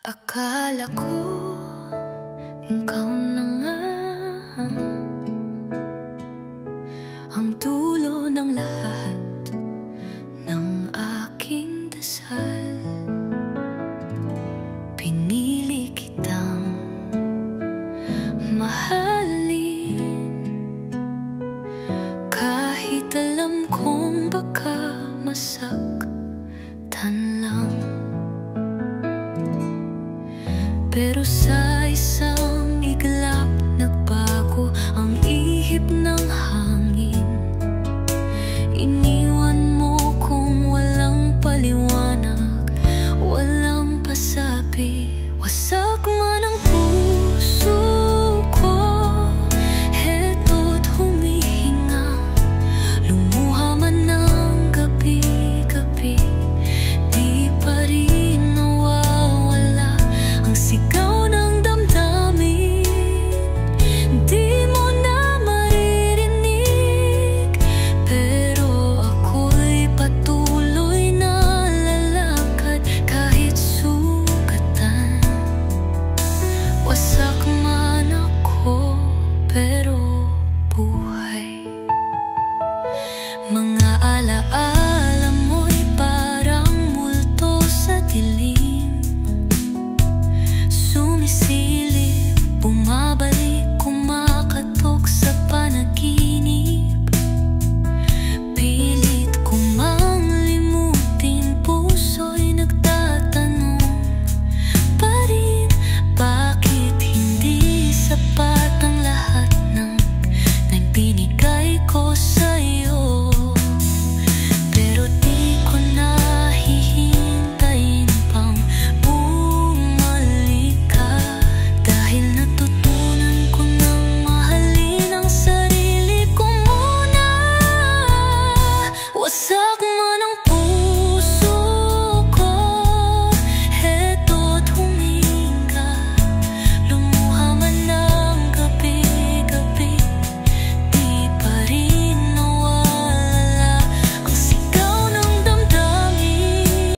Akala ko ikaw na nga ang dulo ng lahat ng aking dasal. Pinili kitang mahalin kahit alam kong baka masaktan lang. Pero sa isang iglap nagbago ang ihip ng hangin. Iniwan mo kong walang paliwanag, walang pasabi. Wasak man ang puso ko, heto't humihinga. Lumuha man ng gabi-gabi, di pa rin nawawala ang sigaw ng damdamin. Di mo na maririnig, pero ako'y patuloy na lalakad kahit sugatan. Wasak man ako, pero buhay. Mga alaala mo'y parang multo sa dilim. Sumisilip, bumabalik, kumakatok sa panaginip. Pilit ko mang limutin, puso'y nagtatanong pa rin. Bakit hindi sapat ang lahat ng nagbinigay ko sa'yo? Pero di ko na hihintayin pang bumalik ka, dahil natutunan ko nang mahalin ang sarili ko muna. Wasak man ang puso ko, heto't huminga. Lumuha man ng gabi-gabi, di pa rin nawawala ang sigaw ng damdamin.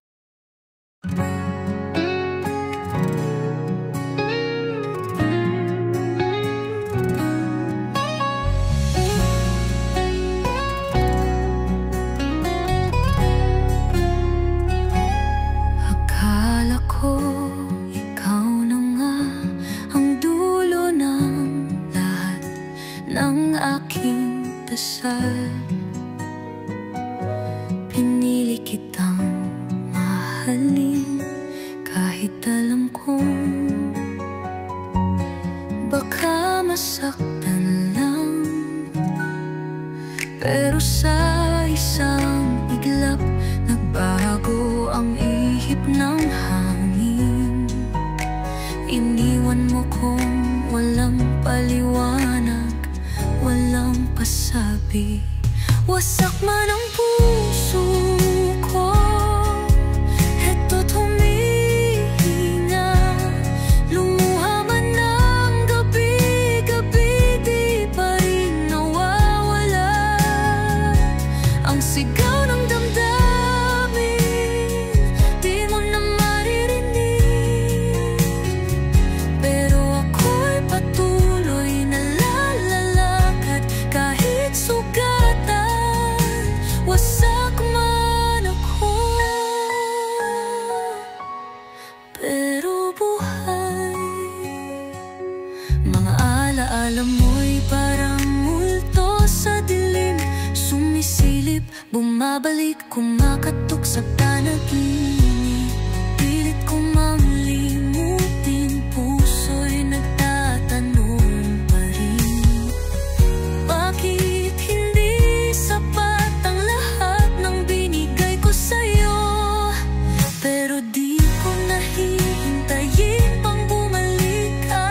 Akala ko ikaw na nga ang dulo ng lahat ng aking dasal. Pinili kitang mahalin kahit alam kong baka masaktan lang. Pero sa isang iglap nagbago ang ihip ng hangin. Iniwan mo kong walang paliwanag, walang pasabi. Wasak man ang puso ko, heto't humihinga. Lumuha man ng gabi-gabi, di pa rin nawawala ang sigaw ng damdamin. Di mo na maririnig, pero ako'y patuloy na lalakad kahit sugatan. Wasak man ako, pero buhay. Mga alaala mo'y parang multo sa dilim. Sumisilip, bumabalik, kumakatok sa panaginip. Pilit ko mang limutin, puso'y nagtatanong pa rin. Bakit hindi sapat ang lahat ng binigay ko sa'yo? Pero di ko nahihintayin pang bumalik ka,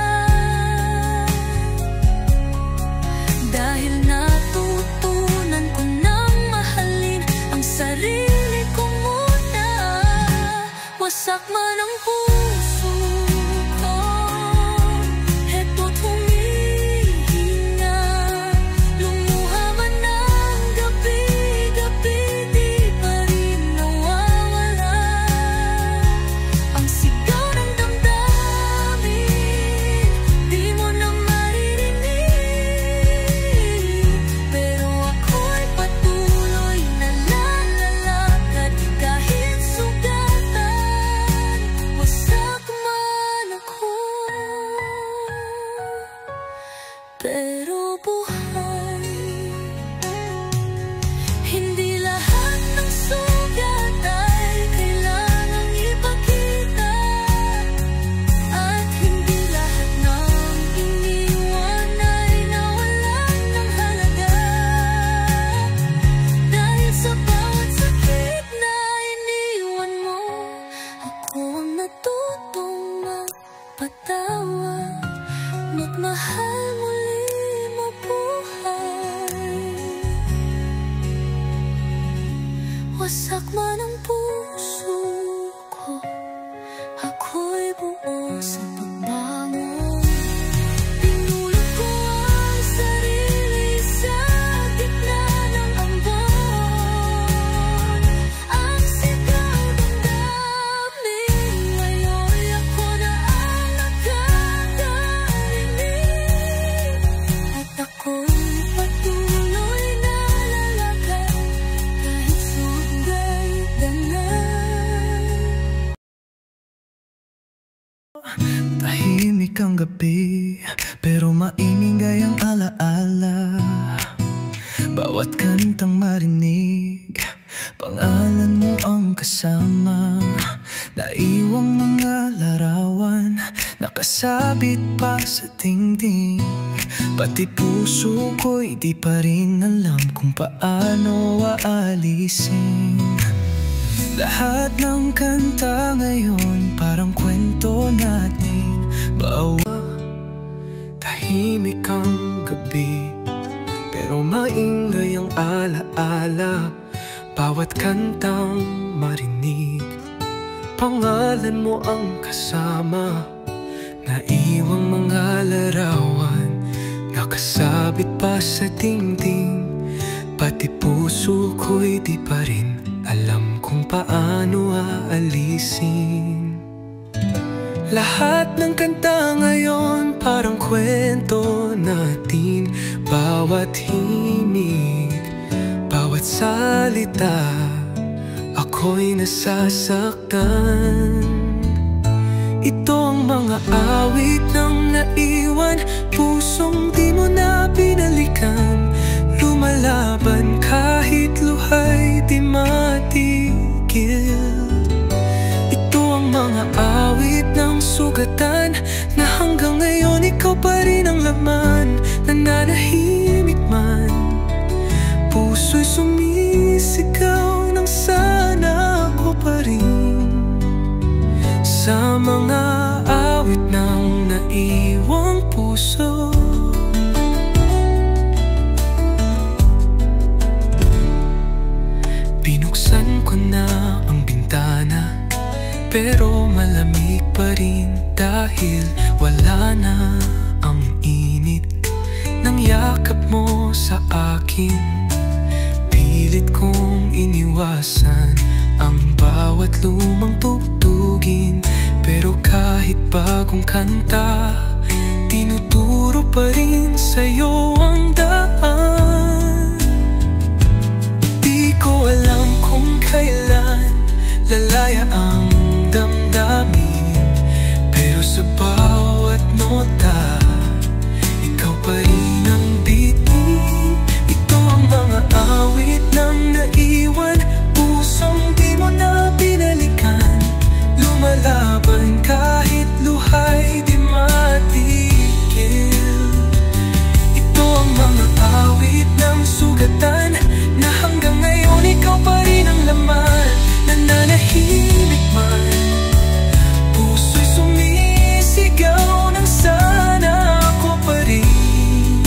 dahil natutunan ko nang mahalin ang sarili ko muna. magpatawad, magmahal muli, mabuhay. Wasak man ang puso ko, ako'y buo sa pagbangon. Pinulot ko ang sarili sa gitna ng ambon. Ang sigaw damdamin, ngayon ako na ang nakakarinig. At ako'y patuloy na lalakad kahit sugay danan. Tahimik ang gabi, pero maingay ang alaala. Bawat kantang marinig, pangalan mo ang kasama. Naiwang mga larawan, nakasabit pa sa dingding. Pati puso ko'y di pa rin alam kung paano aalisin. Lahat ng kanta ngayon parang kwento natin bawa. Tahimik ang gabi, pero maingay ang alaala. Bawat kantang marinig, pangalan mo ang kasama. Naiwang mga larawan, nakasabit pa sa dingding. Pati puso ko'y di pa rin alam kung paano aalisin. Lahat ng kanta ngayon parang kwento natin. Bawat himig, bawat salita, ako'y nasasaktan. Ito ang mga awit ng naiwan, pusong di mo na binalikan. Lumalaban kahit luhay di matigil. Ito ang mga awit ng sugatan, na hanggang ngayon ikaw pa rin ang laman. Nananahimik man, puso'y sumisigaw ng sana ako pa rin. Sa mga awit ng naiwang puso, binuksan ko na ang bintana, pero malamig pa rin dahil wala na ang init ng yakap mo sa akin. Pilit kong iniwasan ang bawat lumang tugtugin, pero kahit bagong kanta, tinuturo pa rin sa'yo ang daan. Di ko alam kung kailan lalaya ang damdamin, pero sa bawat nota, ikaw pa rin ang bitin. Ito ang mga awit ng naiwan, pusong di mo na binalikan. Lumalaban kahit luhay di matigil. Ito ang mga awit ng sugatan, na hanggang ngayon ikaw pa rin ang laman. Nananahimik man, puso'y sumisigaw ng sana ako pa rin.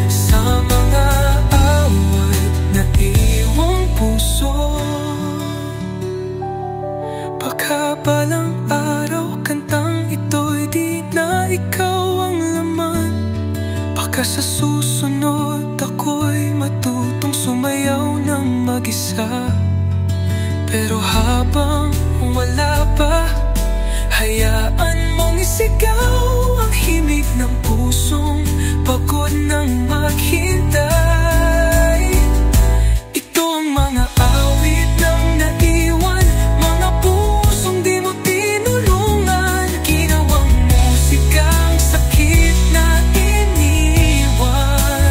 Sa mga awit na iwang puso, baka palang araw kantang ito'y di na ikaw ang laman. Baka sa susunod ako'y matutong sumayaw ng mag-isa. Pero habang wala pa, hayaan mong isigaw ang himig ng pusong pagod ng maghintay. Ito ang mga awit ng naiwan, mga pusong di mo tinulungan. Ginawang musika ang sakit na iniwan.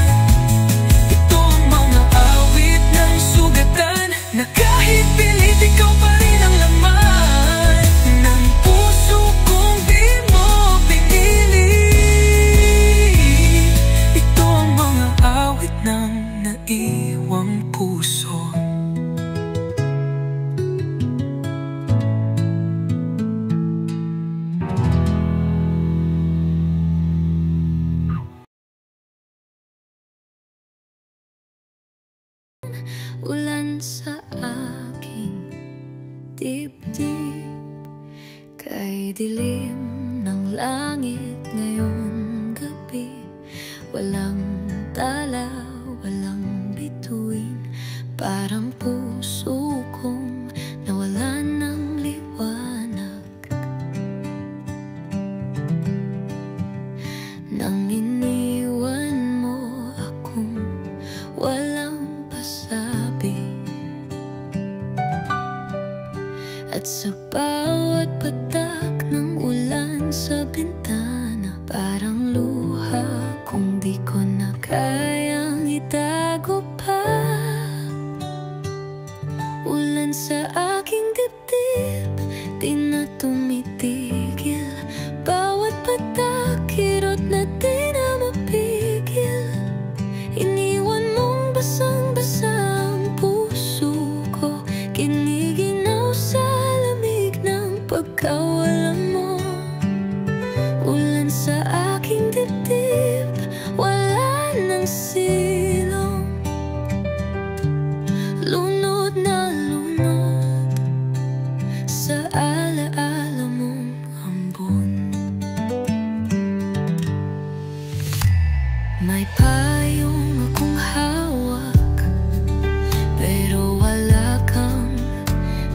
Ito ang mga awit ng sugatan, na kahit pilit ikaw pa rin ang laman ng puso kong di mo pinili. Ito ang mga awit na dilim ng langit ngayong gabi. Walang tala, walang bituin, parang puso kong nawalan ng liwanag. Nang iniwan mo akong walang pasabi, at sa bawat patak ng ulan sa bintana, parang luha kung di ko na kayang itago pa. Ulan sa aking dibdib, di na tumitigil. Bawat patak, kirot na di na mapigil. Iniwan mong basang-basa ang puso ko, kiniginaw sa lamig ng pagkawala mo. Ulan sa aking dibdib, wala nang silong. Lunod na lunod sa alaala mong ambon. May payong akong hawak, pero wala kang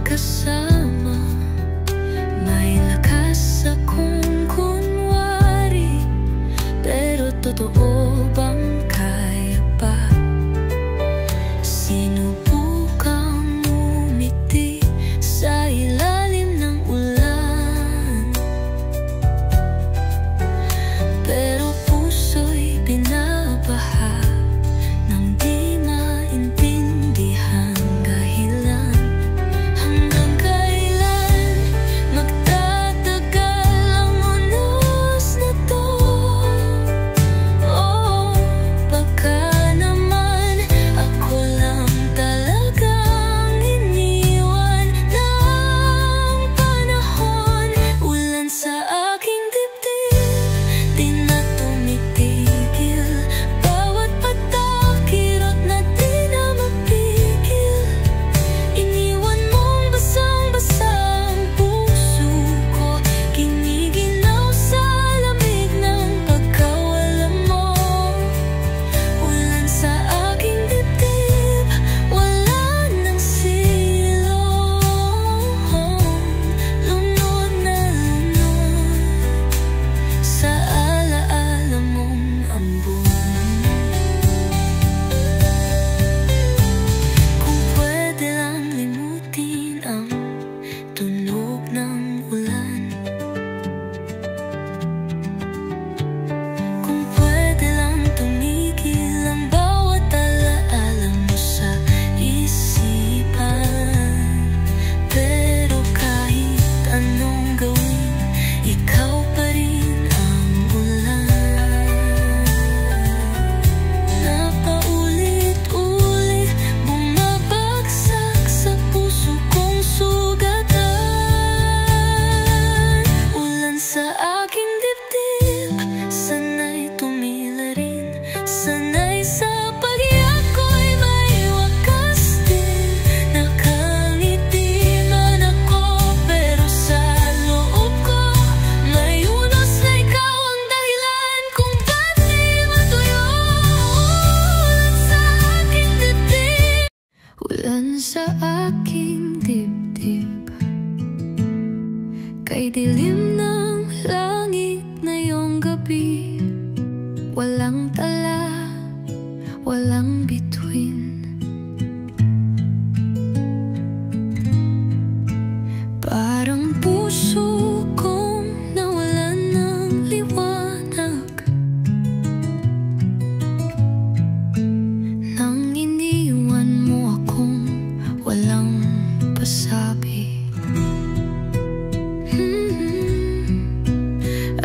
kasama. May lakas akong kunwari, pero totoo bang kaya pa? Sinubukang umiti sa ilalim ng ulan, pero puso'y binabaha nang di maintindihan dahilan. Hanggang kailan magtatagal ang unos na to? Oh, baka naman ako lang talagang iniwan ng panahon. Ulan sa aking dibdib, di na tumitigil. Bawat patak, kirot na di na mapigil. Iniwan mong basang-basa ang puso ko, kiniginaw sa lamig ng pagkawala mo. Ulan sa aking dibdib, wala nang silong. Lunod na lunod sa alaala mong ambon. Kung pwede lang limutin ang tunog ng ulan, kung pwede lang tumigil ang bawat alaala mo sa isipan. Pero kahit anong gawin, ikaw pa rin ang ulan. Napaulit-ulit bumabagsak sa puso kong sugatan. Ulan sa aking dibdib, sana'y tumila rin. Sana'y sa pag-iyak ko'y may wakas din. Nakangiti man ako, pero sa loob ko may unos na ikaw ang dahilan kung ba't di matuyo. Ulan sa aking dibdib, kay dilim ng langit ngayong gabi. Walang tala, walang bituin, parang puso kong nawalan ng liwanag. Nang iniwan mo akong walang pasabi,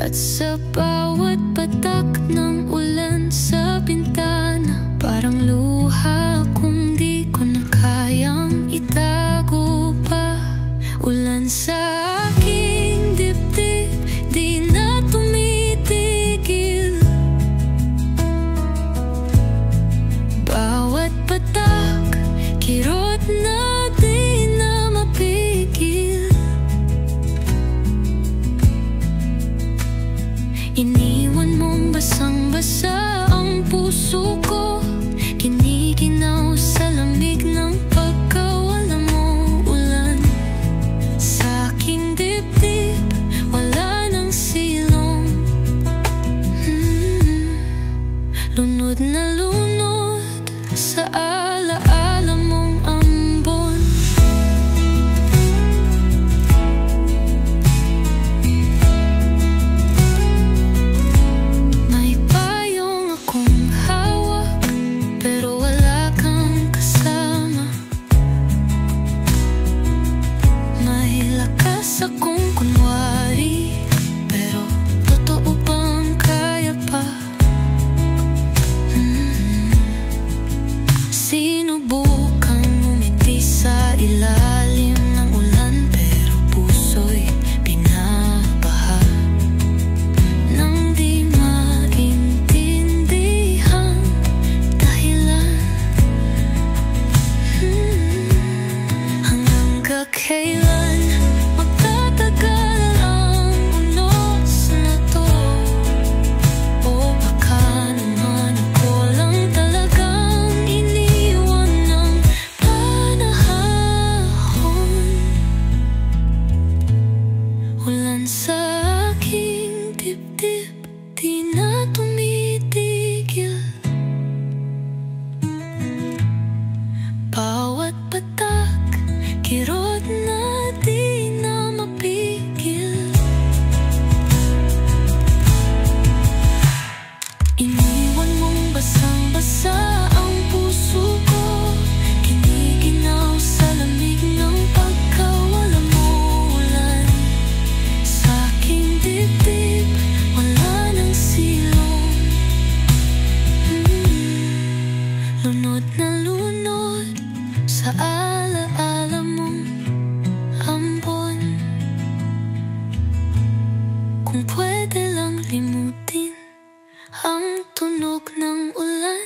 at sa bawat patak ng ulan sa bintana, parang luha kung di ko na kayang itago pa. Ulan sa aking dibdib, di na tumitigil. Bawat patak, kirot na di na mapigil. Iniwan mong basang-basa ang puso ko, kiniginaw sa lamig ng pagkawala mo. Ulan sa aking dibdib, wala nang silong. Lunod na lunod sa alaala mong ambon. May payong akong hawak, pero wala kang kasama. May lakas akong kunwari, pero totoo bang kaya pa? Sinubukang umiti sa ilalim ng ulan, pero puso'y binabaha nang di maintindihan dahilan. Hanggang kailan magtatagal ang unos na to? O baka naman ako lang talagang iniwan ng panahon. Ulan sa aking dibdib, di na tumitigil. Bawat patak, kirot na di na mapigil. Iniwan mong basang-basa ang puso ko, kiniginaw sa lamig ng pagkawala mo. Ulan sa aking dibdib, wala nang silong. Lunod na lunod sa alaala mong ambon. Kung pwede lang limutin ang tunog ng ulan,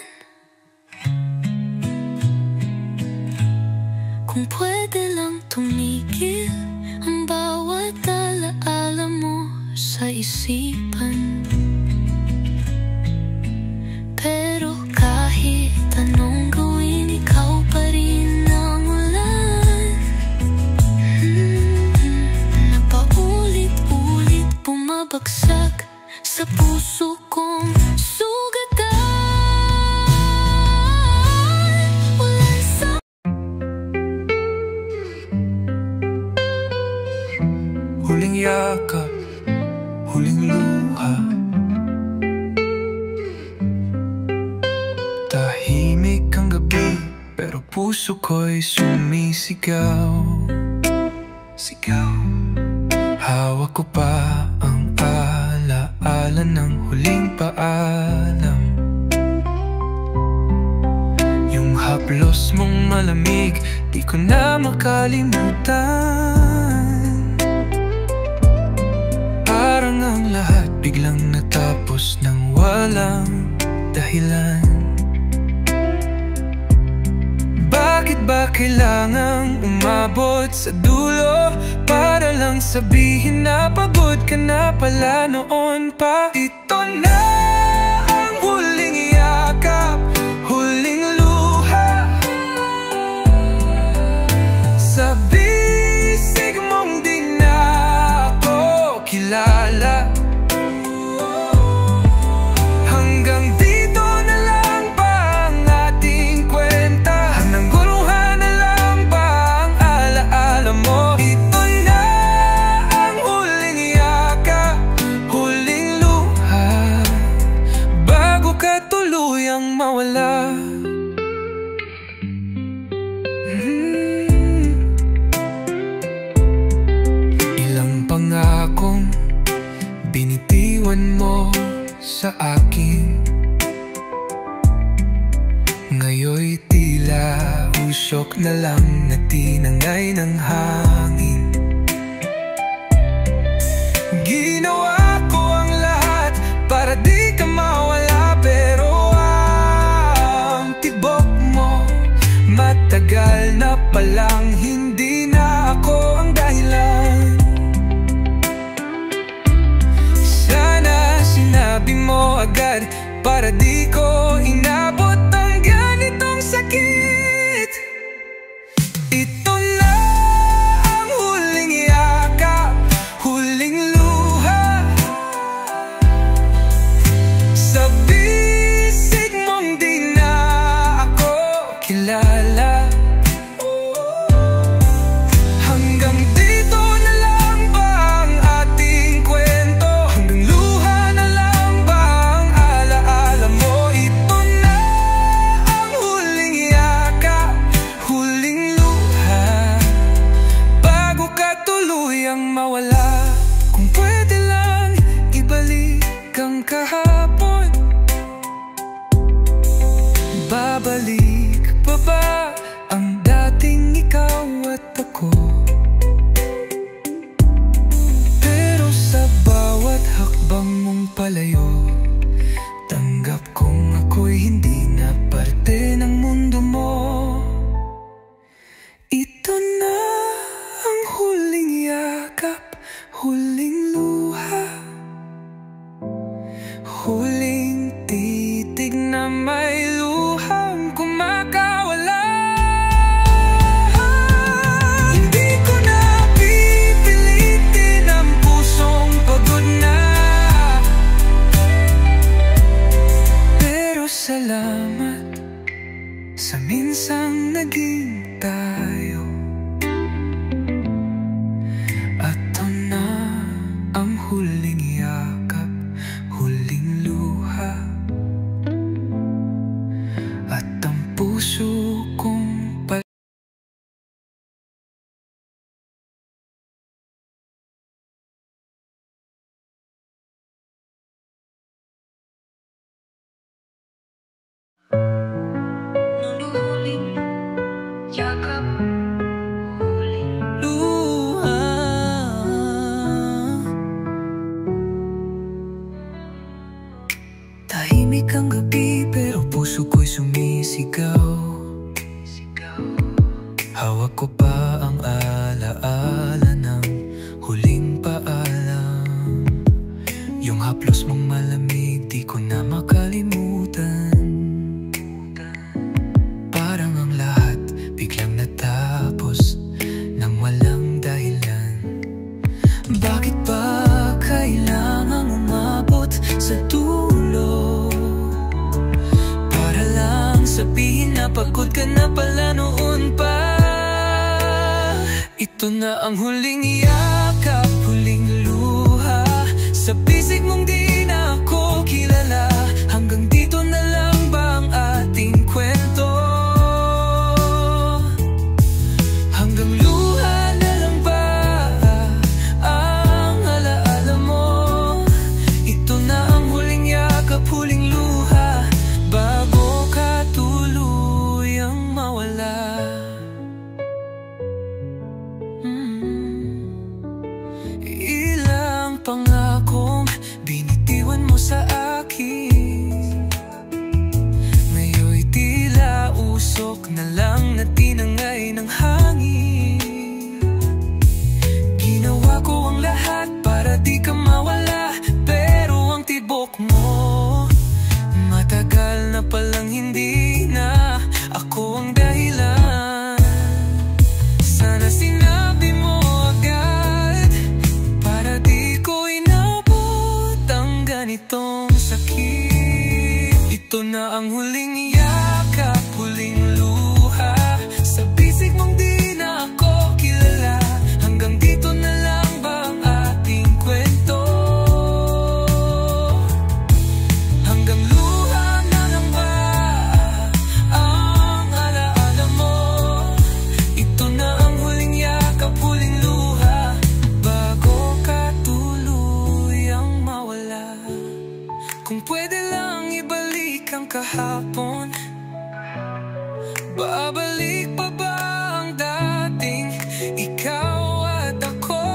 kung pwede lang tumigil ang bawat alaala mo sa isipan. Pero kahit anong gawin, ikaw pa rin ang ulan na paulit-ulit bumabagsak sa puso kong sugatan. Ulan sa Huling yakap, huling luha, tahimik ang gabi, pero puso ko'y sumisigaw. Sigaw. Hawak ko pa ang alaala ng huling paalam, yung haplos mong malamig, di ko na makalimutan. Parang ang lahat biglang natapos nang walang dahilan. Bakit ba kailangang umabot sa dulo para lang sabihin na pagod ka na pala noon pa? Ito na ang huling yakap, huling luha, sa bisig mong di na ako kilala. Hanggang dito na lang ba ang ating kwenta? Hanggang guruhan na lang ba ang alaala mo? Ito na ang huling yakap, huling luha, bago ka tuluyang mawala. Ilang pangakong binitiwan mo sa akin, ngayon'y tila usok na lang na tinangay ng hangin. Ginawa ko ang lahat para di ka mawala, pero ang tibok mo matagal na palang hindi na ako ang dahilan. Sana agad para di ko inabot ang ganitong sakit. Ito na ang huling yakap, huling luha. Sa bisig mong di na ako kilala. Hanggang dito na lang ba ang ating kwento? Hanggang luha na lang ba ang alaala mo? Ito na ang huling yakap, huling luha, bago ka tuluyang mawala. Kung pwede lang ibalik ang kahapon, babalik pa ba ang dating ikaw at ako? Pero sa bawat hakbang mong palayo, tanggap kong ako'y hindi na parte ng mundo mo. Ito na ang huling yakap, huling luha, huling titig na may luhang kumakawala. Hindi ko na pipilitin ang pusong pagod na, pero salamat sa minsang naging tayo. At ito na ang huling yakap, huling luha, at ang puso kong huling yakap, huling luha. Tahimik ang gabi pero puso ko'y sumisigaw. Hawak ko pa ang alaala ng huling paalam. Yung haplos mong malamig di ko na makalimutan. Parang ang lahat biglang natapos nang walang dahilan. Bakit ba kailangang umabot sa dulo? Para lang sabihin na pagod ka na pala noon pa. Ito na ang huling yakap, huling luha. Sa bisig mong di na ako kilala. Hanggang dito na lang ba ang ating kwento? Hanggang luha na lang ba ang alaala mo? Ito na ang huling yakap, huling luha, bago ka tuluyang mawala. Ilang pangakong binitiwan mo sa akin, ngayon'y tila usok na lang na tinangay ng hangin. Ginawa ko ang lahat para di ka mawala, pero ang tibok mo matagal na palang hindi na ako ang dahilan. Sana sinabi mo agad para di ko inabot ang ganitong sakit. Ito na ang huling yakap, huling luha. Sa bisig mong di na ako kilala. Hanggang dito na lang ba ang ating kwento? Hanggang luha na lang ba ang alaala mo? Ito na ang huling yakap, huling luha, bago ka tuluyang mawala. Kung pwede lang ibalik ang kahapon, babalik pa ba ang dating ikaw at ako?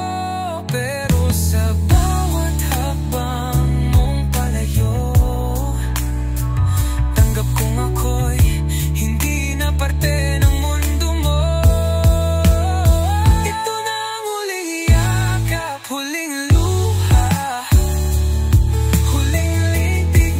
Pero sa bawat hakbang mong palayo, tanggap kong ako'y hindi na parte ng mundo mo. Ito na ang huling yakap, huling luha, huling litig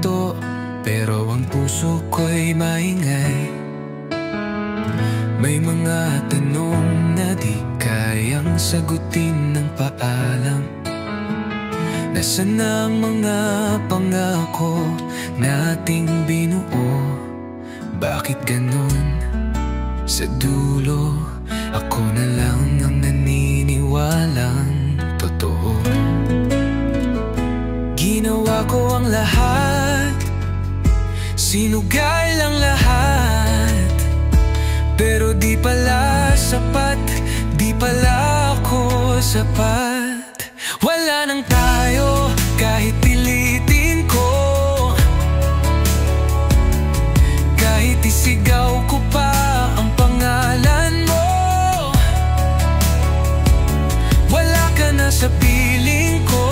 pinto, pero ang puso ko'y maingay. May mga tanong na di kayang sagutin ng paalam. Nasaan na ang mga pangako nating binuo? Bakit ganon? Sa dulo, ako na lang ang naniniwalang totoo. Ginawa ko ang lahat, sinugal ang lahat, pero di pala sapat, di pala ako sapat. Wala nang tayo kahit pilitin ko, kahit isigaw ko pa ang pangalan mo. Wala ka na sa piling ko,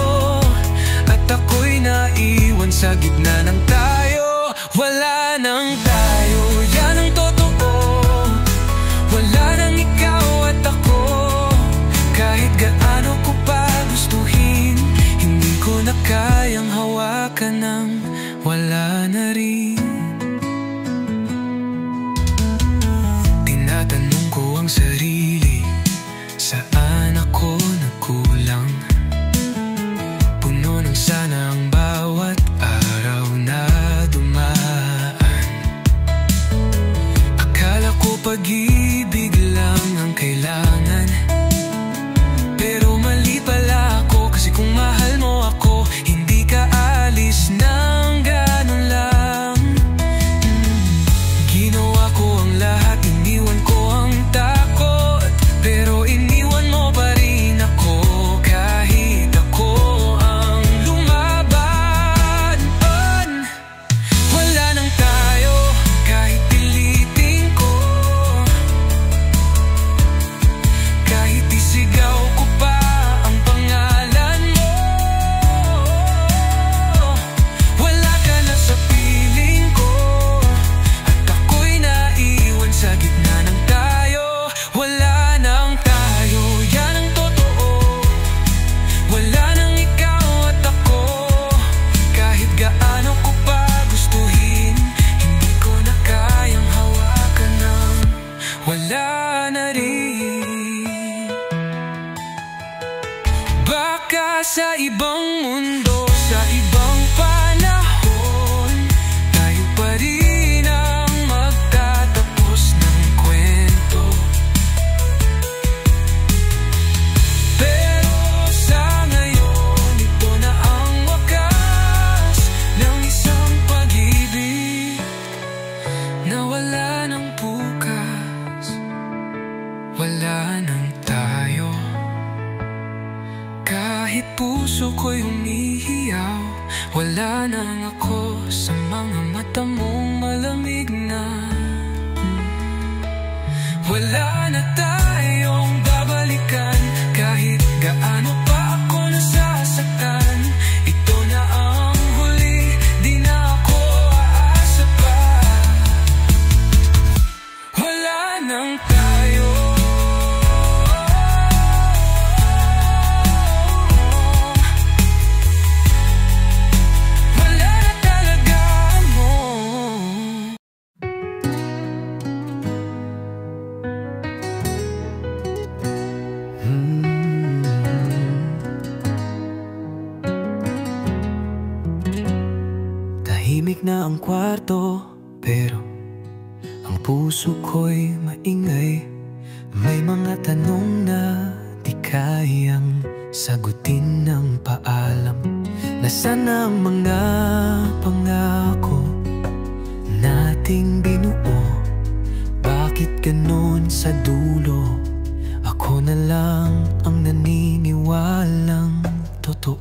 at ako'y naiwan sa gitna ng tayo. Wala nang tayo, yan ang totoo. Wala nang ikaw at ako. Kahit gaano ko pa gustuhin, hindi ko na kayang hawakan ng wala na rin. Tinatanong ko ang sarili, saan ako nagkulang? Puno ng sana ang bawat araw na dumaan. Akala ko pag-ibig lang ang kailangan, pero mali pala ako. Kasi kung mahal mo ako, hindi ka alis ng ganun lang. Ginawa ko ang lahat, iniwan ko ang takot, pero iniwan mo pa rin ako. Kahit ako ang lumaban, wala nang tayo kahit pilitin ko, kahit isigaw ko pa ang pangalan mo. Wala ka na sa piling ko, at ako'y naiwan sa gitna ng tayo. Wala nang tayo, yan ang totoo. Wala nang ikaw at ako. Kahit gaano ko pa gustuhin, hindi ko na kayang hawakan ng wala na rin. Baka sa ibang mundo, sa ibang panahon, tayo pa rin ang magtatapos ng kwento. Pero sa ngayon, ito na ang wakas ng isang pag-ibig na wala ng bukas. Wala nang tayo, kahit puso ko'y humihiyaw. Wala nang ako sa mga mata mong malamig na. Wala na tayong babalikan, kahit gaano pa ako nasasaktan. Ito na ang huli, di na ako aasa pa. Wala nang tayo. Wala na talaga mo. Tahimik na ang kwarto, pero ang puso ko'y maingay. May mga tanong na di kayang sagutin ng paalam. Nasaan na ang mga pangako nating binuo? Bakit ganon sa dulo? Ako na lang ang naniniwalang totoo.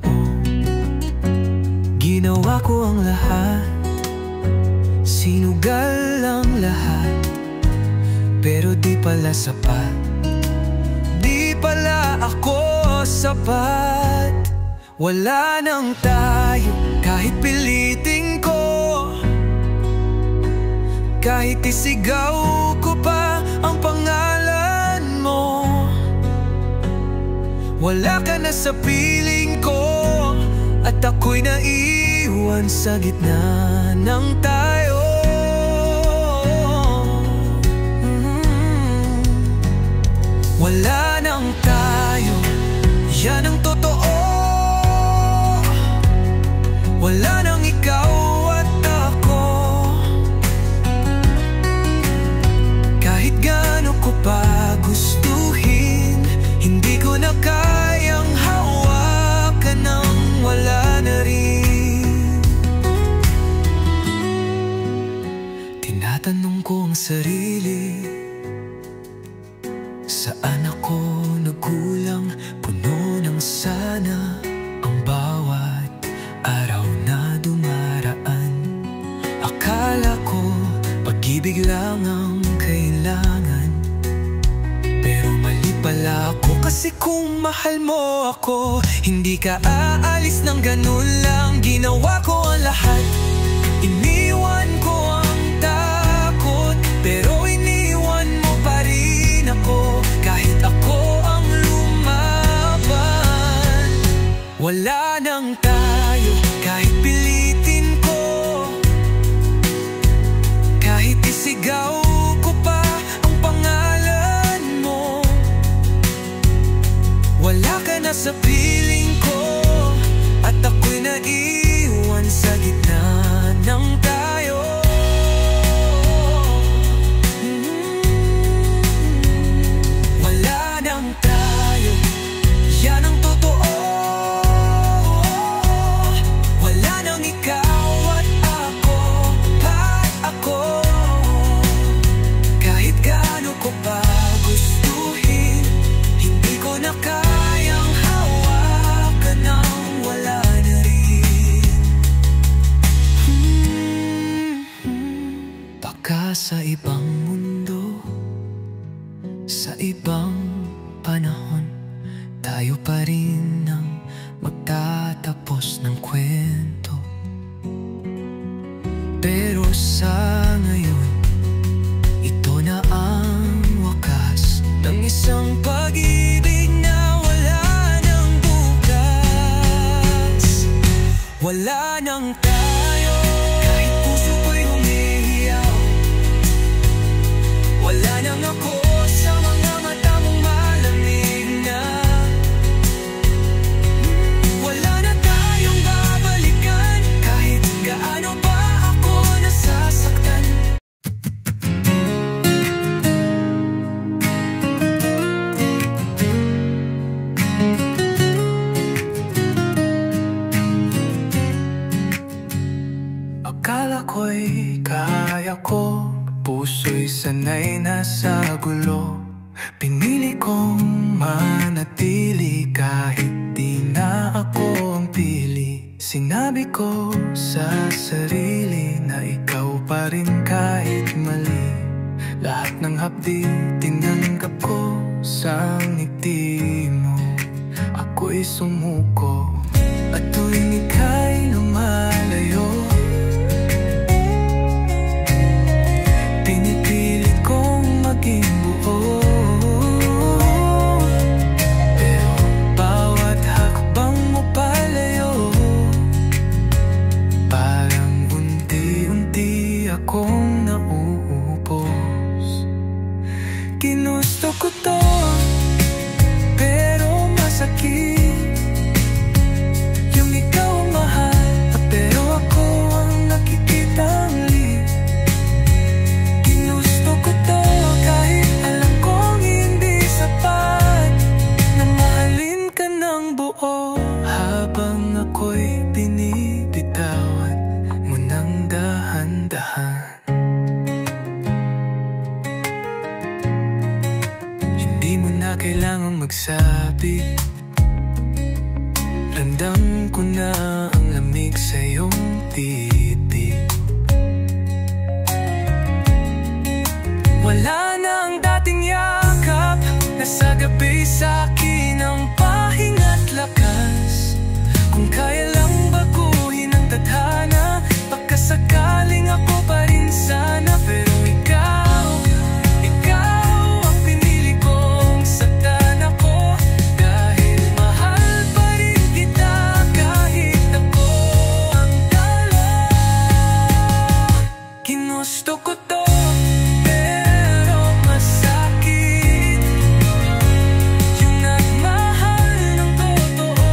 Ginawa ko ang lahat, sinugal ang lahat, pero di pala sapat, di pala ako sapat. Wala nang tayo kahit pilitin ko, kahit isigaw ko pa ang pangalan mo. Wala ka na sa piling ko, at ako'y naiwan naiwan sa gitna ng tayo. Wala nang tayo, yan ang totoo. Wala nang ikaw at ako. Kahit gaano ko pa gustuhin, hindi ko na kayang hawakan nang wala na rin. Tinatanong ko ang sarili, saan ako nagkulang? Puno ng sana ang bawat araw na dumaraan. Akala ko pag-ibig lang ang kailangan, pero mali pala ako. Kasi kung mahal mo ako, hindi ka aalis ng ganun lang. Ginawa ko ang lahat, iniwan ko ang takot, pero iniwan mo pa rin ako. Kahit ako ang lumaban, wala nang tayo. Kahit pilitin ko, kahit isigaw ko pa ang pangalan mo, wala ka na sa piling ko. At ako'y naiwan sa gitna ng tayo. Wala nang tayo, yan ang totoo. Wala nang ikaw at ako. Kahit gaano ko pa gustuhin, hindi ko na kayang hawakan nang wala na rin. Baka sa ibang mundo, sa ibang panahon, tayo pa rin ang magtatapos ng kwento. Pero sa ngayon, ito na ang wakas ng isang pag-ibig na wala nang bukas. Wala nang tayo, kahit puso ko'y humihiyaw. Wala nang ako sa mga mata mong malamig na. Wala na tayong babalikan, kahit gaano pa ako nasasaktan. Akala ko'y kaya ko, puso'y sanay na sa gulo. Pinili kong manatili kahit di na ako ang pili. Sinabi ko sa sarili na ikaw pa rin kahit mali. Lahat ng hapdi tinanggap ko sa ngiti mo. Ako'y sumuko at tuwing ika'y lumalayo, pinipilit kong maging buo. Pero bawat hakbang mo palayo, parang unti-unti akong nauubos. Ginusto ko to, pero masakit yung ikaw ang mahal, pero ako ang nakikitang lit. Ginusto ko to kahit alam kong hindi sapat na mahalin ka ng buo. Habang ako'y binibitawan mo ng dahan-dahan, hindi mo na kailangang magsabi. Ramdam ko na ang lamig sa iyong titig. Wala na ang dating yakap na sa gabi sa'kin ang pahinga't lakas. Kung kaya lang baguhin ang tadhana, baka sakaling ako pa rin sana. Pero ikaw ang pinili kong saktan ako. Dahil mahal pa rin kita kahit ako ang Ginusto ko to, pero masakit. Yung nagmahal ng totoo,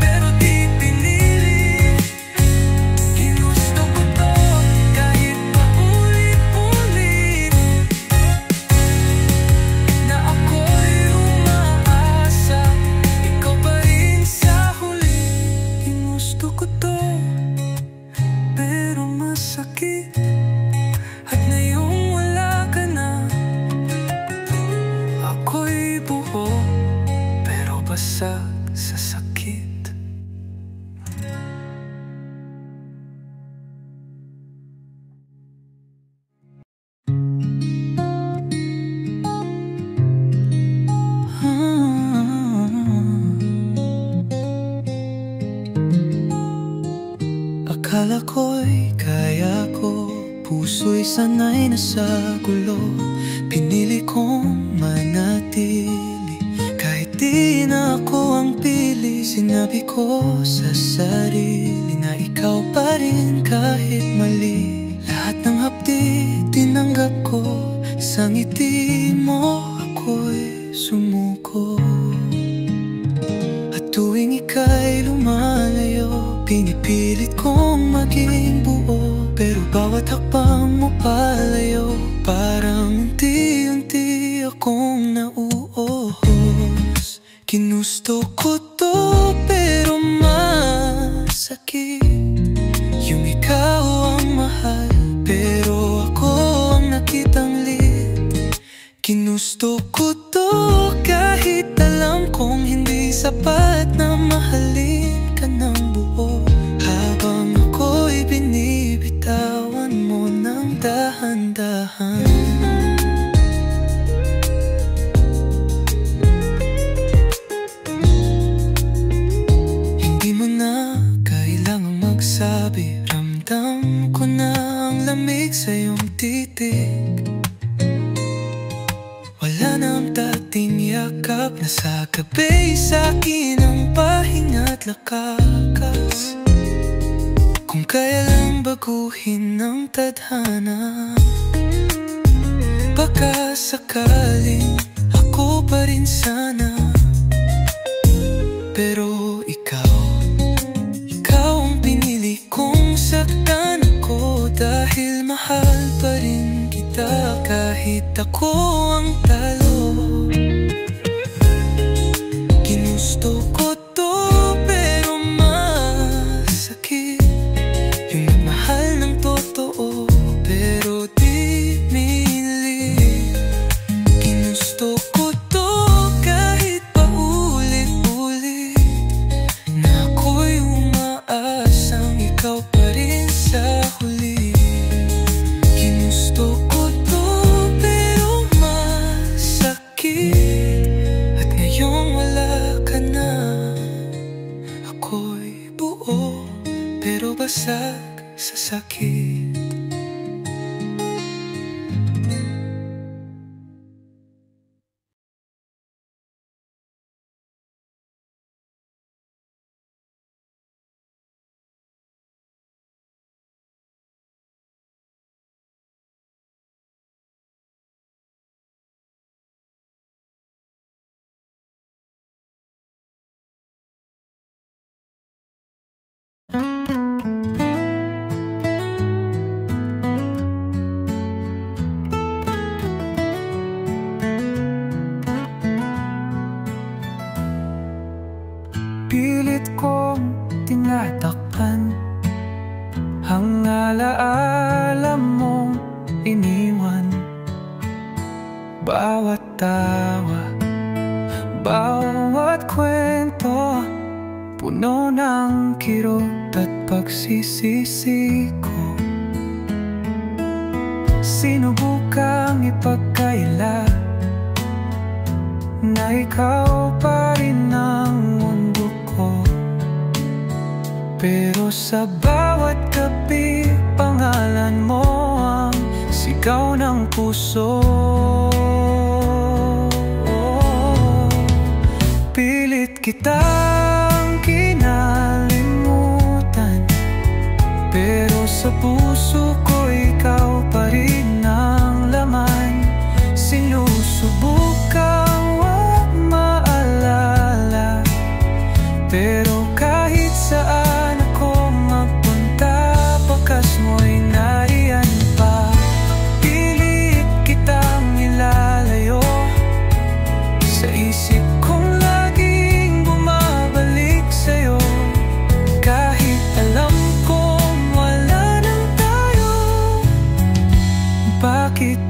pero di pinili. Ginusto ko to, kahit paulit-ulit, na ako'y umaasa, ikaw pa rin sa huli. Ginusto ko to, pero masakit. At ngayong wala ka na, ako'y buo, pero basag sa sakit. Akala ko'y kaya ko, puso'y sanay na sa gulo. Pinili kong manatili, kahit di na ako ang pili. Sinabi ko sa sarili na ikaw pa rin kahit mali. Lahat ng hapdi tinanggap ko, sa ngiti mo ako'y sumuko. At tuwing ika'y lumalayo, pinipilit kong maging buo. Pero bawat hakbang mo palayo, parang unti-unti akong nauuhos. Ginusto ko to, pero masakit. Yung ikaw ang mahal, pero ako ang nakitang lit. Ginusto ko to, kahit alam kong hindi sapat na mahalin ka ng buo. Habang ako'y binibitawan mo ng dahan-dahan. Hindi mo na kailangang magsabi, ramdam ko na ang lamig sa iyong titig. Wala na ang dating yakap, nasa gabi sa'kin ang pahinga't lakakas. Kung kaya lang baguhin ng tadhana, baka sakaling ako pa rin sana. Pero ikaw ang pinili kong saktan ako, dahil mahal pa rin kita kahit ako ang talo. Ginusto ko to, pero masakit. Yung nagmahal ng totoo, pero di minili. Ginusto ko to, kahit paulit-ulit, na ako'y umaasang ikaw pa rin sa huli. Ginusto ko to, pero masakit. At ngayong wala ka na, ako'y buo, pero basag sa sakit. Pilit kong tinatakpan ang alaala mong iniwan. Bawat tawa, bawat kwento, puno ng kirot at pagsisisi ko. Sinubukang ipagkaila na ikaw pa rin ang mundo ko. Pero sa bawat gabi, pangalan mo ang sigaw ng puso. Pilit kitang kinalimutan, pero sa puso ko ikaw pa rin.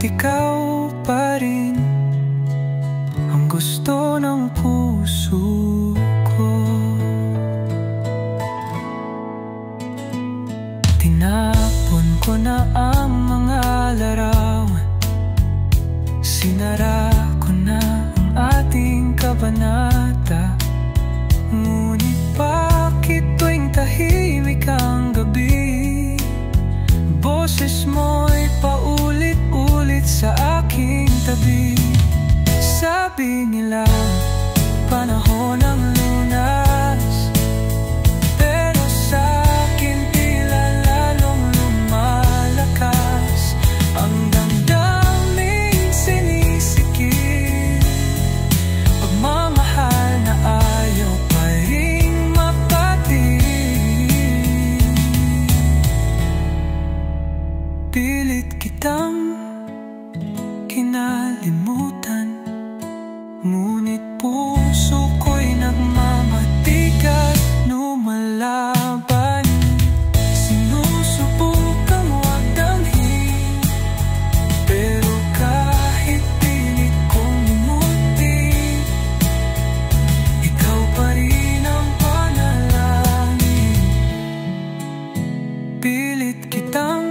ikaw pa rin ang gusto ng puso ko. Tinapon ko na ang mga larawan, sinara ko na ang ating kabanata. Ngunit bakit tuwing tahimik ang gabi, boses mo'y paulit-ulit sa aking tabi? Sabi nila, panahon ng lunas, pero sa'kin tila lalong lumalakas ang damdaming sinisikip, pagmamahal na ayaw pa ring mapatig. Pilit kitang kinalimutan, ngunit puso ko'y nagmamatik at lumalaban. Sinusubukang wag damhin, pero kahit pilit kong limutin, ikaw pa rin ang panalangin. Pilit kitang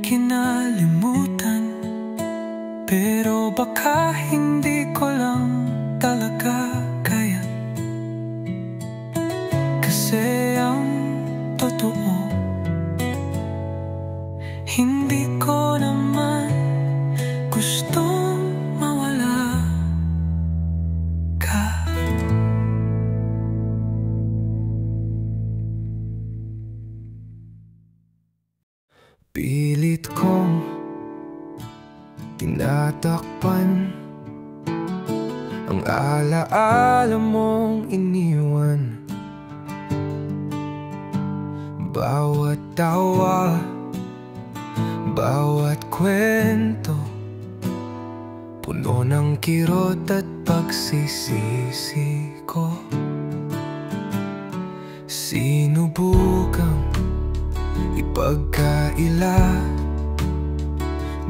kinalimutan, pero baka hindi ko lang talaga kaya. Kasi ang totoo, hindi ko naman gustong mawala ka. Pilit kong tinatakpan ang alaala mong iniwan. Bawat tawa, bawat kwento, puno ng kirot at pagsisisi ko. Sinubukang ipagkaila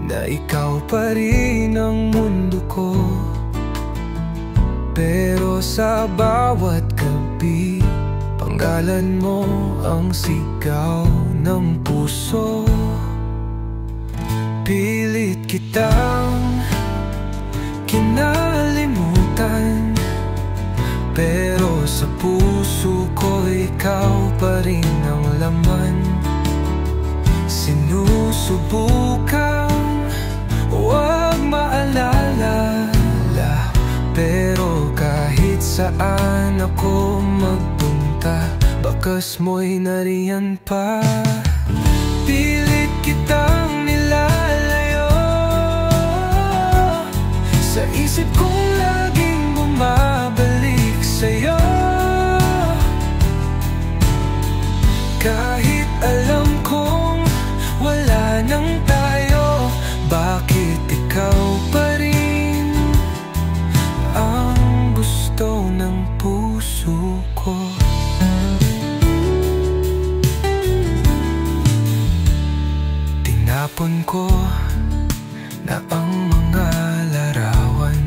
na ikaw pa rin ang mundo ko, pero sa bawat gabi, panggalan mo ang sigaw ng puso. Pilit kitang kinalimutan, pero sa puso ko ikaw pa rin ang laman. Sinusubukang huwag maalala, pero kahit saan ako magpunta, bakas mo'y nariyan pa. Pilit kitang nilalayo, sa isip kong laging bumabalik sa'yo. Kahit alam kong wala nang tayo, bakit ikaw pa rin ang gusto ng puso ko? Tinapon ko na ang mga larawan,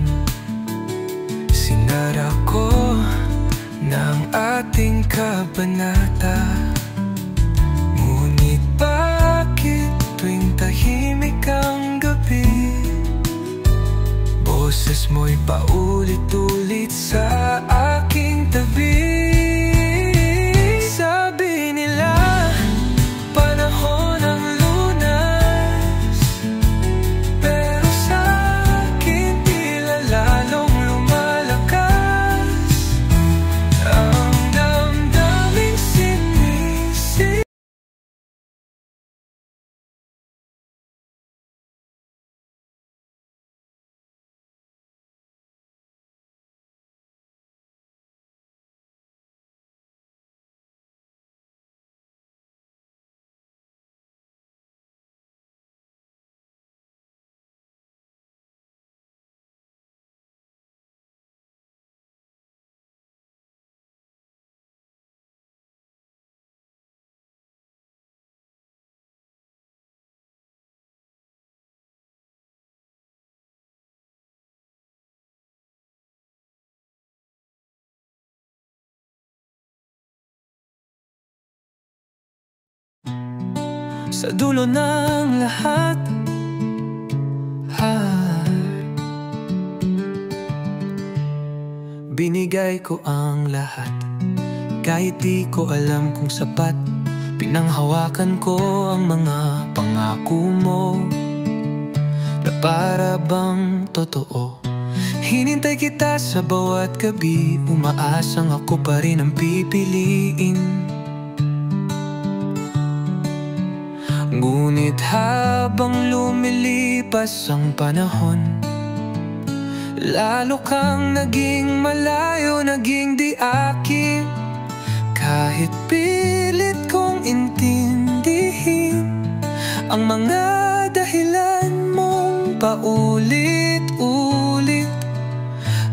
sinara ko na ang ating kabanata. Ngunit bakit tuwing tahimik ang gabi, boses mo'y paulit-ulit sa aking tabi? Sabi nila, panahon ng lunas, pero sa'kin tila lalong lumalakas ang damdaming Sa dulo ng lahat, binigay ko ang lahat. Kahit di ko alam kung sapat, pinanghawakan ko ang mga pangako mo na para bang totoo. Hinintay kita sa bawat gabi, umaasang ako pa rin ang pipiliin. Ngunit habang lumilipas ang panahon, lalo kang naging malayo, naging di akin. Kahit pilit kong intindihin ang mga dahilan mong paulit-ulit,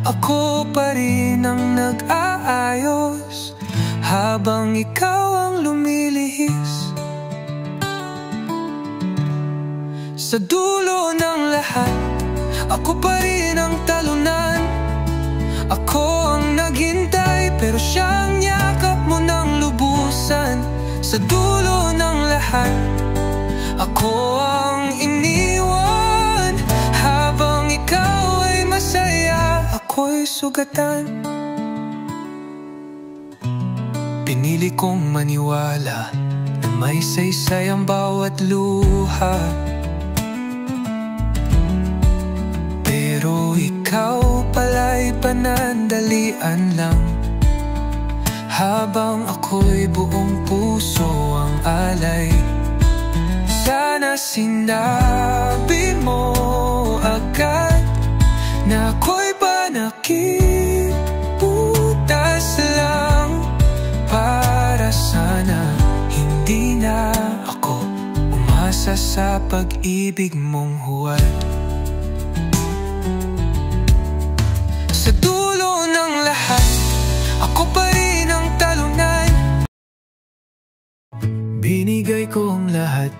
ako pa rin ang nag-aayos habang ikaw ang lumilihis. Sa dulo ng lahat, ako pa rin ang talunan. Ako ang naghintay, pero siyang yakap mo ng lubusan. Sa dulo ng lahat, ako ang iniwan. Habang ikaw ay masaya, ako'y sugatan. Pinili kong maniwala na may saysay ang bawat luha, pero ikaw pala'y panandalian lang. Habang ako'y buong puso ang alay, sana sinabi mo agad na ako'y panakiputas lang. Para sana hindi na ako umasa sa pag-ibig mong huwad. Sa dulo ng lahat, ako pa rin ang talunan. Binigay ko ang lahat,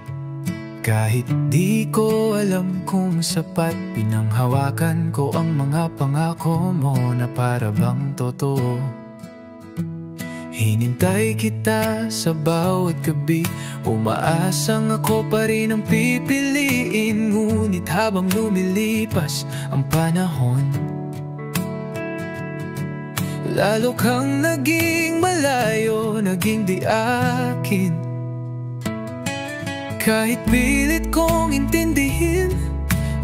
kahit di ko alam kung sapat. Pinanghawakan ko ang mga pangako mo na para bang totoo. Hinintay kita sa bawat gabi, umaasang ako pa rin ang pipiliin. Ngunit habang lumilipas ang panahon, lalo kang naging malayo, naging di akin. Kahit pilit kong intindihin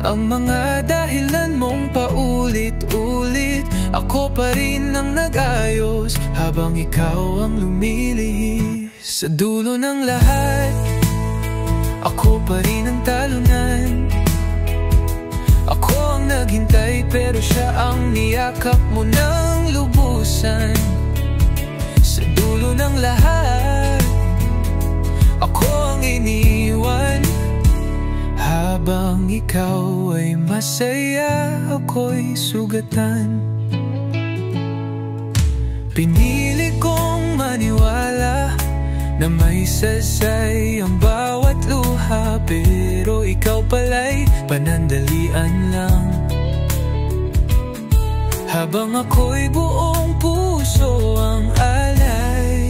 ang mga dahilan mong paulit-ulit, ako pa rin ang nag-ayos habang ikaw ang lumilihis. Sa dulo ng lahat, ako pa rin ang talunan. Ako ang naghintay, pero siya ang niyakap mo ng lubusan. Sa dulo ng lahat, ako ang iniwan. Habang ikaw ay masaya, ako'y sugatan. Pinili kong maniwala na may saysay ang bawat luha, pero ikaw pala'y panandalian lang. Habang ako'y buong puso ang alay,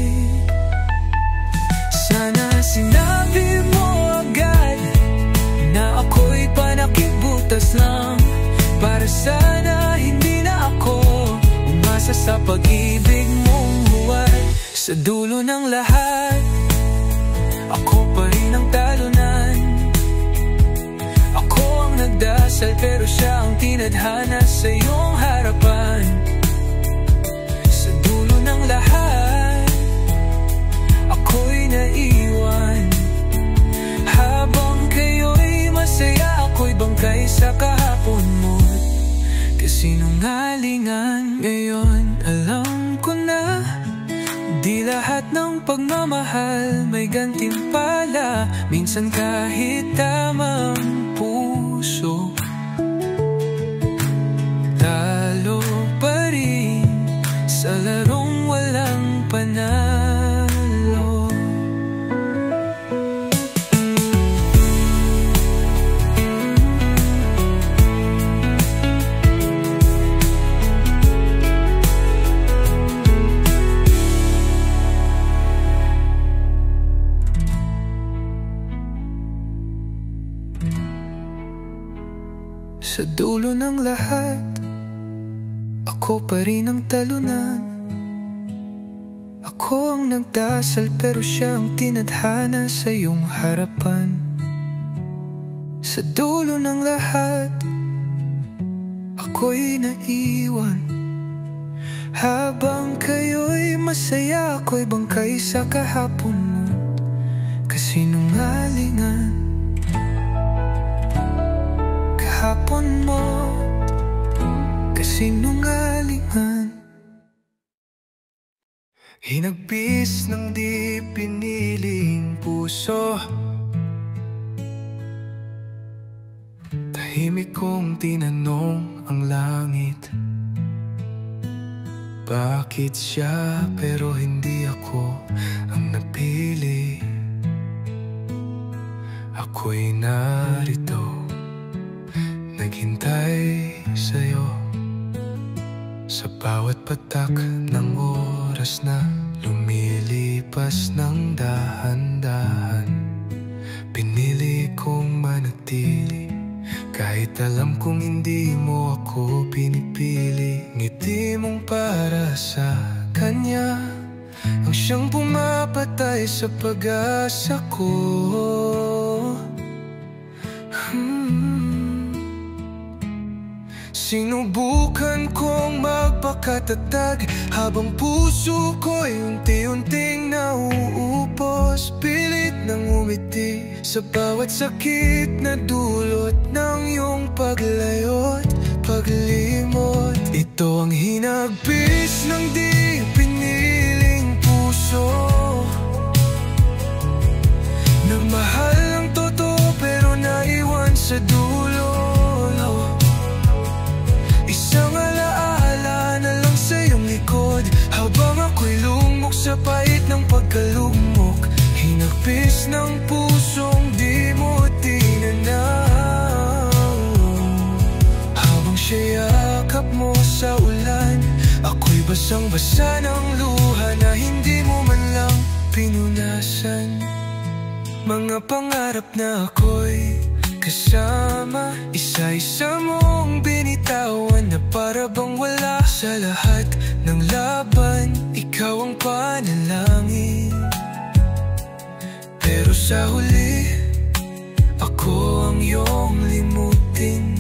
sana sinabi mo agad na ako'y panakibutas lang. Para sana hindi na ako umasa sa pag-ibig mong huwad. Sa dulo ng lahat, ako pa rin ang talunan. Ako ang nagdasal, pero siya ang tinadhana sa iyong harapan. Sa dulo ng lahat, ako'y naiwan. Habang kayo'y masaya, ako'y bangkay sa kahapon mo. Kasinungalingan, ngayon alam ko na di lahat ng pagmamahal may gantimpala. Minsan kahit tamang puso, talo pa rin sa larong walang panalo. Sa dulo ng lahat, ako pa rin ang talunan. Ako ang nagdasal pero siya ang tinadhana sa iyong harapan. Sa dulo ng lahat, ako'y naiwan. Habang kayo'y masaya, ako'y bangkay sa kahapon mo. Kasinungalingan, kahapon mo, kasinungalingan. Hinagpis ng di piniling puso, tahimik kong tinanong ang langit. Bakit siya pero hindi ako ang napili? Ako'y narito, naghintay sa'yo. Sa bawat patak ng oras na lumilipas ng dahan-dahan, pinili kong manatili. Kahit alam kong hindi mo ako pinipili, ngiti mong para sa kanya ang siyang pumapatay sa pag-asa ko. Sinubukan kong magpakatatag habang puso ko'y unti-unting nauupos. Pilit nang umiti sa bawat sakit na dulot ng iyong paglayo't paglimot. Ito ang hinagpis ng di piniling puso, nagmahal ng totoo pero naiwan sa dulo. Isang alaala na lang sa iyong likod habang ako'y lumok sa pait ng pagkalugmok. Hinagpis ng pusong di mo tinanaw. Habang siya yakap mo sa ulan, ako'y basang-basa ng luha na hindi mo man lang pinunasan. Mga pangarap na ako'y kasama, isa-isa mong binitawan na para bang wala. Sa lahat ng laban, ikaw ang panalangin. Pero sa huli, ako ang iyong limutin.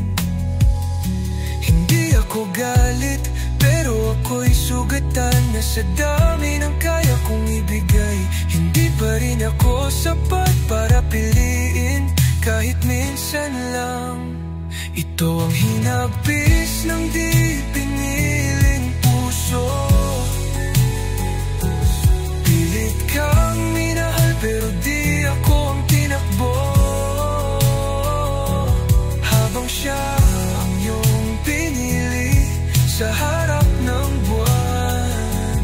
Hindi ako galit, pero ako'y sugatan na sa dami ng kaya kong ibigay. Hindi pa rin ako sapat para piliin kahit minsan lang. Ito ang hinagpis ng di piniling puso. Pilit kang minahal pero di ako ang tinakbo. Habang siya ang iyong pinili sa harap ng buwan,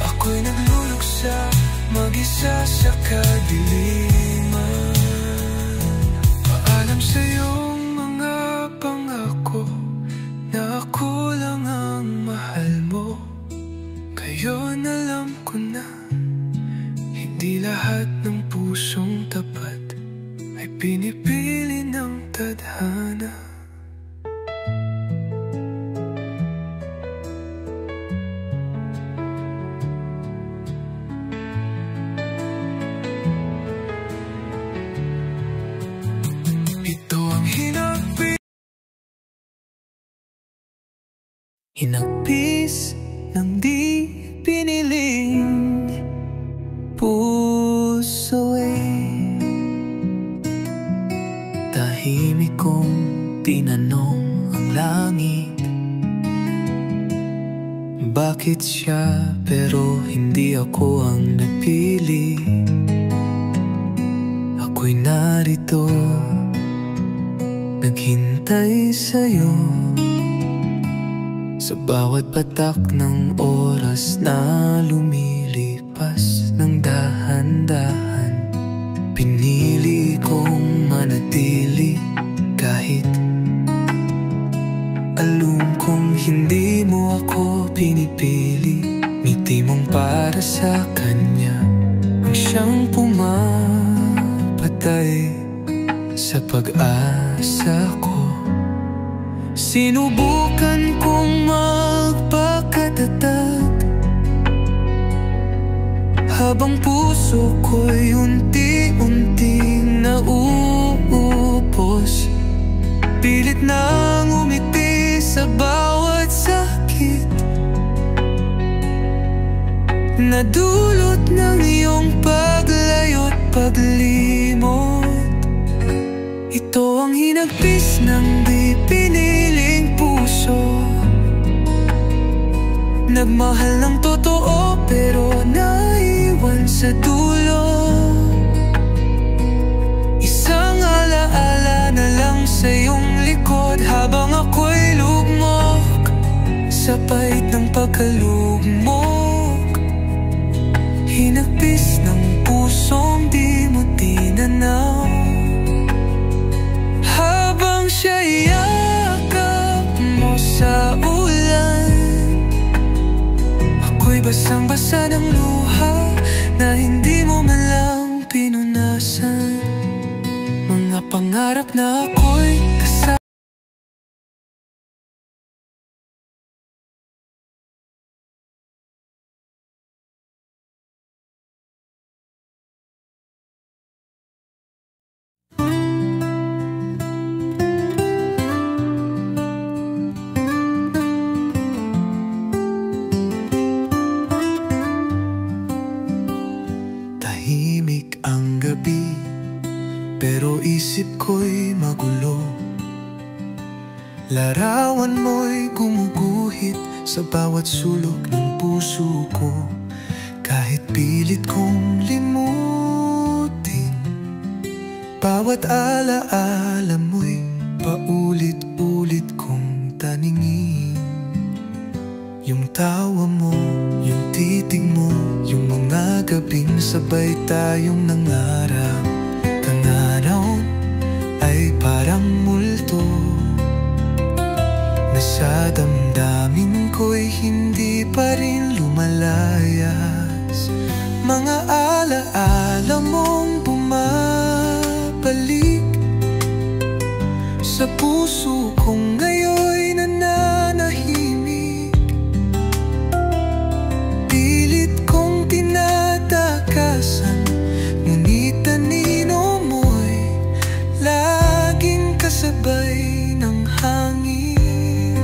ako'y nagluluksa mag-isa sa kadiliman. Paalam sa iyong mga pangako na ako lang ang mahal mo. Ngayon alam ko na hindi lahat ng pusong tapat ay pinipili ng tadhana. Hinagpis ng di piniling puso tahimik kong tinanong ang langit. Bakit siya pero hindi ako ang napili? Ako'y narito, naghintay sa'yo. Sa bawat patak ng oras na lumilipas ng dahan-dahan, pinili kong manatili kahit alam kong hindi mo ako pinipili. Ngiti mong para sa kanya ang siyang pumapatay sa pag-asa ko. Sinubukan kong magpakatatag, habang puso ko'y unti-unting nauubos. Pilit nang umiti sa bawat sakit na dulot ng iyong paglayo't paglimot. Ito ang hinagpis ng di piniling puso, nagmahal ng totoo pero naiwan sa dulo. Isang alaala na lang sa iyong likod habang ako'y lugmok sa pait ng pagkalugmok. Hinagpis ng pusong di mo tinanaw, habang siya'y yakap mo sa ulan. Ako'y basang-basa ng luha na hindi mo man lang pinunasan. Mga pangarap na ako'y kasama. Tahimik ang gabi, pero isip ko'y magulo. Larawan mo'y gumuguhit sa bawat sulok ng puso ko. Kahit pilit kong limutin, bawat alaala mo'y paulit-ulit kong taningin. Yung tawa mo, yung titig mo, yung mga gabing sabay tayong nangarap. Ang araw ay parang multo na sa damdamin ko'y hindi pa rin lumalayas. Mga alaala mong bumabalik sa puso kong ngayon'y nananahimik. Pilit kong tinatakasan, ngunit anino mo'y laging kasabay ng hangin.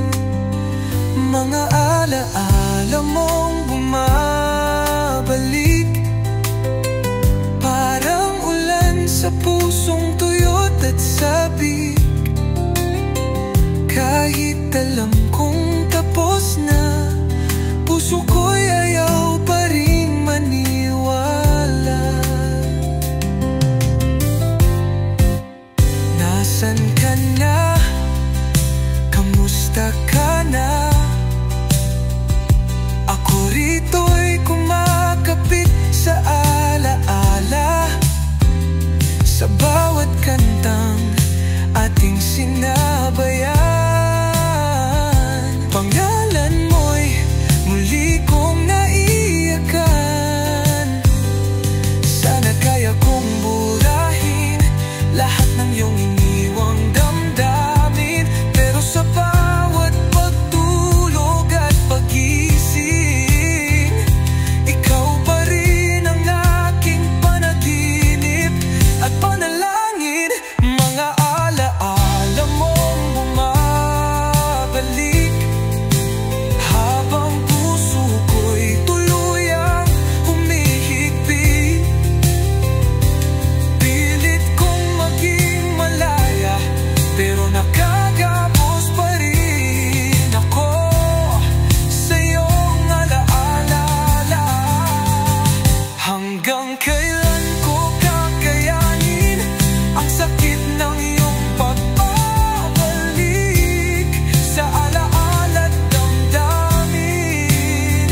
Mga alaala mong bumabalik, parang ulan sa pusong tuyot at sabik. Kahit alam kong tapos na, puso ko'y ayaw pa rin maniwala. Nasaan ka na? Kamusta ka na? Ako rito'y kumakapit sa alaala, sa bawat kantang ating sinabayan. Pangalan mo'y muli kong naiyakan. Sana kaya kong burahin lahat ng iyong iniwang damdamin, pero sa bawat pagtulog at pagising, ikaw pa rin ang aking panaginip at panalangin. Mga alaala mong bumabalik, habang puso ko'y tuluyang humihigpit. Pilit kong maging malaya, pero nakagapos pa rin ako sa iyong alaala. Hanggang kailan ko kakayanin ang sakit ng iyong pagbabalik sa alaala't damdamin?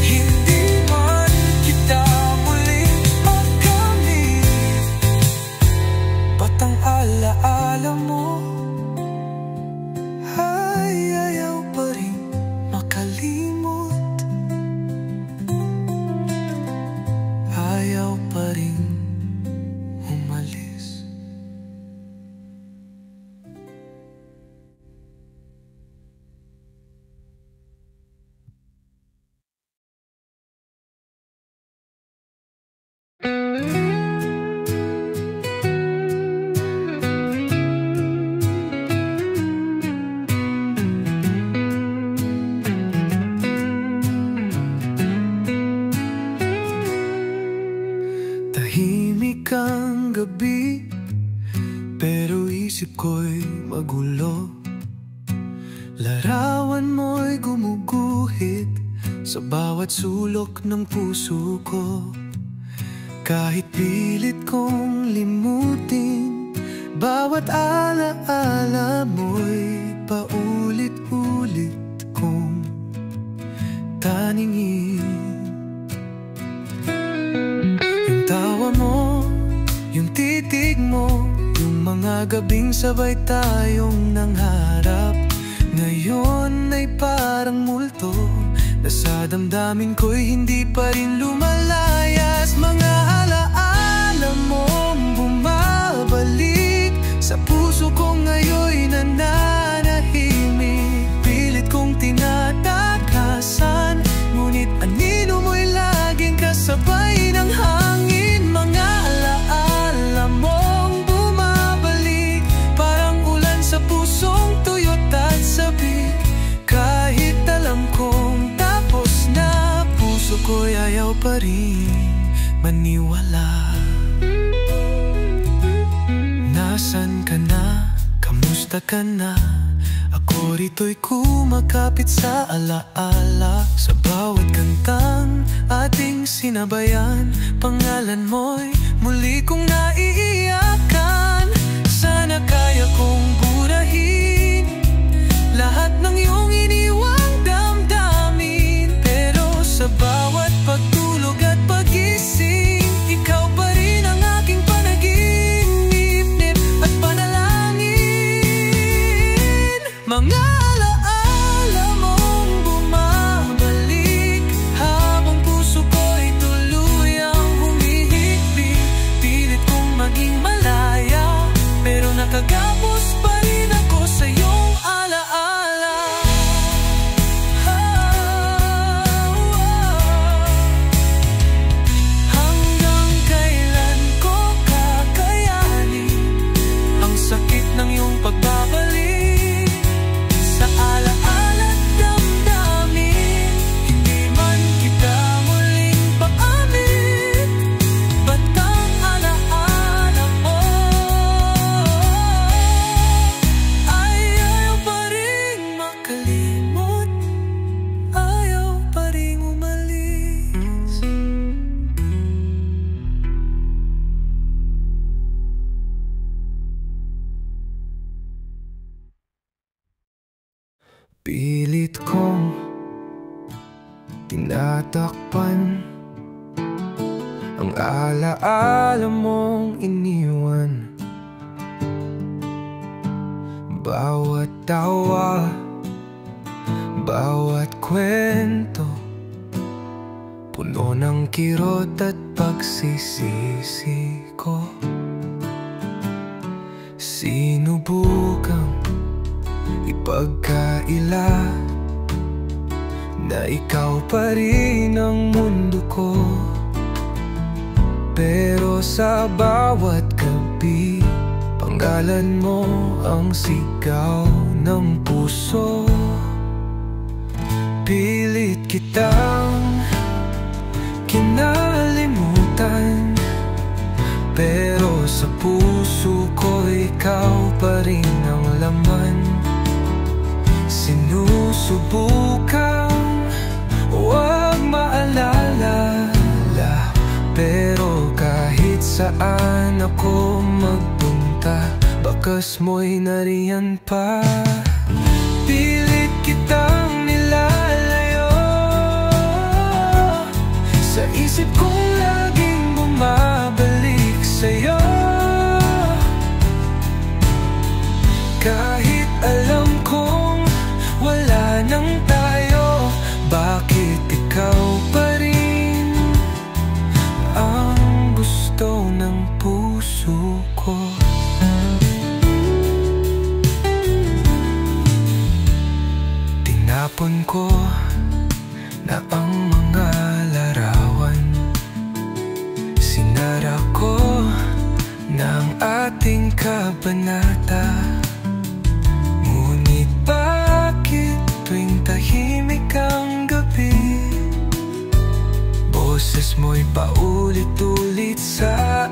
Hindi man kita muling makamit, ba't ang alaala mo ay ayaw pa rin makalimot? Ayaw pa rin umalis. isip ko'y magulo. Larawan mo'y gumuguhit sa bawat sulok ng puso ko. Kahit pilit kong limutin, bawat alaala mo'y paulit-ulit kong taningin. Yung tawa mo, yung titig mo, yung mga gabing sabay tayong nangharap, ngayon ay parang multo na sa damdamin ko'y hindi pa rin lumalayas. Mga alaala mong bumabalik sa puso ko ngayon'y nananahimik. Pilit kong tinatakasan, ngunit anino mo'y laging kasabay ng hangin. Mga alaala mong bumabalik, parang ulan sa pusong tuyot at sabik. Kahit alam kong tapos na, puso ko'y ayaw pa rin maniwala. Nasaan ka na? Kamusta ka na? Ako rito'y kumakapit sa alaala, sa bawat kantang ating sinabayan. Pangalan mo'y muli kong naiiyakan. Sana kaya kong burahin lahat ng iyong iniwang damdamin, pero sa bawat pagtulog at pagising, ikaw pa rin ang aking panaginip at panalangin. Mga alaala mong bumabalik habang puso ko'y tuluyang humihigpit. Pilit kong maging malaya, pero nakagapos pa rin ako sa iyong alaala. Hanggang kailan ko kakayanin ang sakit ng iyong pagbabalik sa alaala't damdamin? Hindi man kita muling paamit, ba't ang alaala mo ay ayaw pa rin makalimot, ayaw pa rin umalis. Pilit kong tinatakpan ang alaala mong iniwan. Bawat tawa, bawat kwento, puno ng kirot at pagsisisi ko. Sinubukang ipagkaila na ikaw pa rin ang mundo ko, pero sa bawat gabi, pangalan mo ang sigaw ng puso. Pilit kitang kinalimutan, pero sa puso ko ikaw pa rin ang laman. Sinusubukang huwag maalala, pero kahit saan ako magpunta, bakas mo'y nariyan pa. Pilit kitang nilalayo, sa isip kong laging bumabalik sa'yo. Kahit alam kong wala nang tayo, bakit ikaw pa rin ang gusto ng puso ko? Tinapon ko na ang mga larawan, sinara ko ng ating kabanata. Ngunit bakit tuwing tahimik ang gabi, boses mo'y paulit-ulit sa